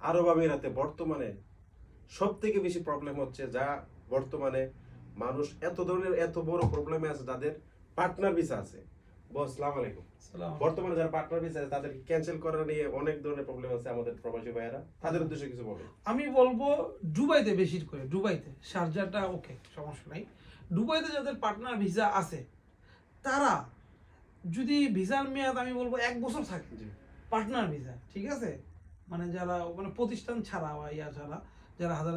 আরব আমিরাতে বর্তমানে সব থেকে বেশি প্রবলেম হচ্ছে, যা বর্তমানে মানুষ এত ধরনের এত বড় প্রবলেমে আছে যাদের পার্টনার ভিসা আছে। বস, আসসালামু আলাইকুম। বর্তমানে যারা পার্টনার ভিসা আছে তাদেরকে ক্যান্সেল করা নিয়ে অনেক ধরনের প্রবলেম আছে আমাদের প্রবাসী ভাইয়েরা, তাদের উদ্দেশ্যে কিছু বলুন। আমি বলবো দুবাইতে বেশি করে, দুবাইতে, শারজাটা ওকে সমস্যা নাই। দুবাইতে যাদের পার্টনার ভিসা আছে তারা যদি ভিসার মেয়াদ আমি বলবো 1 বছর থাকে, পার্টনার ভিসা, ঠিক আছে, মানে যারা মানে প্রতিষ্ঠান ছাড়া বা ইয়া ছাড়া যারা হাজার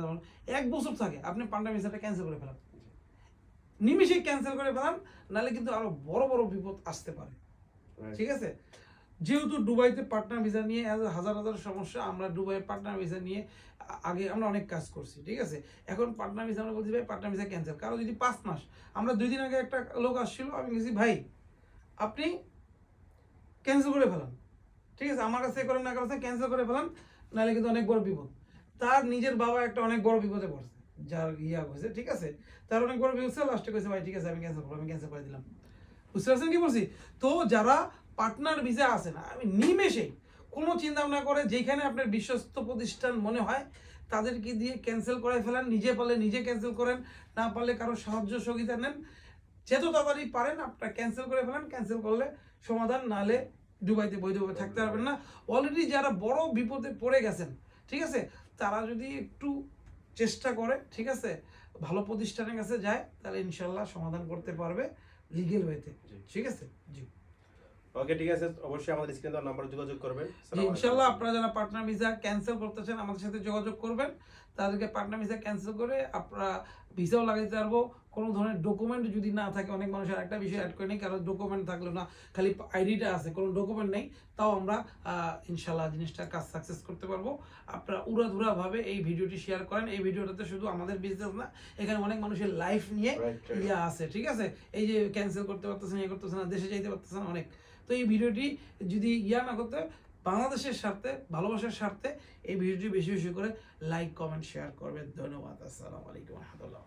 1 বছর থাকে, আপনি পার্টনার ভিসাটা ক্যান্সেল করে ফেলান, নিমিশেই ক্যান্সেল করে ফেলান, নাহলে কিন্তু আরো বড় বড় বিপদ আসতে পারে। ঠিক আছে, যেহেতু দুবাইতে পার্টনার ভিসা নিয়ে হাজার হাজার সমস্যা, আমরা দুবাইয়ের পার্টনার ভিসা নিয়ে আগে আমরা অনেক কাজ করছি, ঠিক আছে। এখন পার্টনার ভিসা আমরা বলছি ভাই পার্টনার ভিসা ক্যান্সেল, কারো যদি 5 মাস, আমরা 2 দিন আগে একটা লোক আসছিল, আমি বলছি ভাই আপনি ক্যান্সেল করে ফেলান, ঠিক আছে, আমার কাছে করেন না কাছে ক্যান্সেল করে ফেলান, নাহলে কিন্তু অনেক বড় বিপদ। তার নিজের বাবা একটা অনেক বড় বিপদে পড়ছে, যার ইয়া হয়েছে, ঠিক আছে, তার অনেক বড় বিপদ, লাস্টে কইছে ভাই ঠিক আছে আমি ক্যান্সেল করবো, আমি ক্যান্সেল করে দিলাম। বুঝতে পারছেন কি বলছি? তো যারা পার্টনার ভিসা আছে না, আমি নিমেষেই কোনো চিন্তা ভাবনা করে যেখানে আপনার বিশ্বস্ত প্রতিষ্ঠান মনে হয় তাদেরকে দিয়ে ক্যান্সেল করে ফেলেন, নিজে পারলে নিজে ক্যান্সেল করেন, না পারলে কারো সাহায্য সহযোগিতা নেন, যত তাড়াতাড়ি পারেন আপনারা ক্যান্সেল করে ফেলেন। ক্যান্সেল করলে সমাধান, নাহলে দুবাইতে বৈধভাবে থাকতে পারবেন না। অলরেডি যারা বড় বিপদে পড়ে গেছেন, ঠিক আছে, তারা যদি একটু চেষ্টা করে, ঠিক আছে, ভালো প্রতিষ্ঠানের কাছে যায়, তাহলে ইনশাল্লাহ সমাধান করতে পারবে লিগ্যাল ওয়েতে। ঠিক আছে, জি ওকে, ঠিক আছে, অবশ্যই আমাদের স্ক্রিনে দেওয়া নাম্বারে যোগাযোগ করবেন। জি, ইনশাল্লাহ আপনারা যারা পার্টনার ভিসা ক্যান্সেল করতে চান আমাদের সাথে যোগাযোগ করবেন, তাদেরকে পার্টনার ভিসা ক্যান্সেল করে আপনারা ভিসাও লাগাইতে পারবো। কোনো ধরনের ডকুমেন্ট যদি না থাকে, অনেক মানুষের একটা বিষয় অ্যাড করে নেই, কারণ ডকুমেন্ট থাকলো না, খালি আইডিটা আছে, কোনো ডকুমেন্ট নেই, তাও আমরা ইনশাল্লাহ জিনিসটা কাজ সাকসেস করতে পারবো। আপনারা উড়াধুরাভাবে এই ভিডিওটি শেয়ার করেন। এই ভিডিওটাতে শুধু আমাদের বিজনেস না, এখানে অনেক মানুষের লাইফ নিয়ে ইয়া আছে, ঠিক আছে, এই যে ক্যান্সেল করতে পারতেছে না, ইয়ে করতেছে না, দেশে যাইতে পারতেছে না অনেক। তো এই ভিডিওটি যদি ইয়া না করতে, বাংলাদেশের স্বার্থে, ভালোবাসার স্বার্থে এই ভিডিওটি বেশি বেশি করে লাইক কমেন্ট শেয়ার করবেন। ধন্যবাদ। আসসালামু আলাইকুম ওয়া রাহমাতুল্লাহ।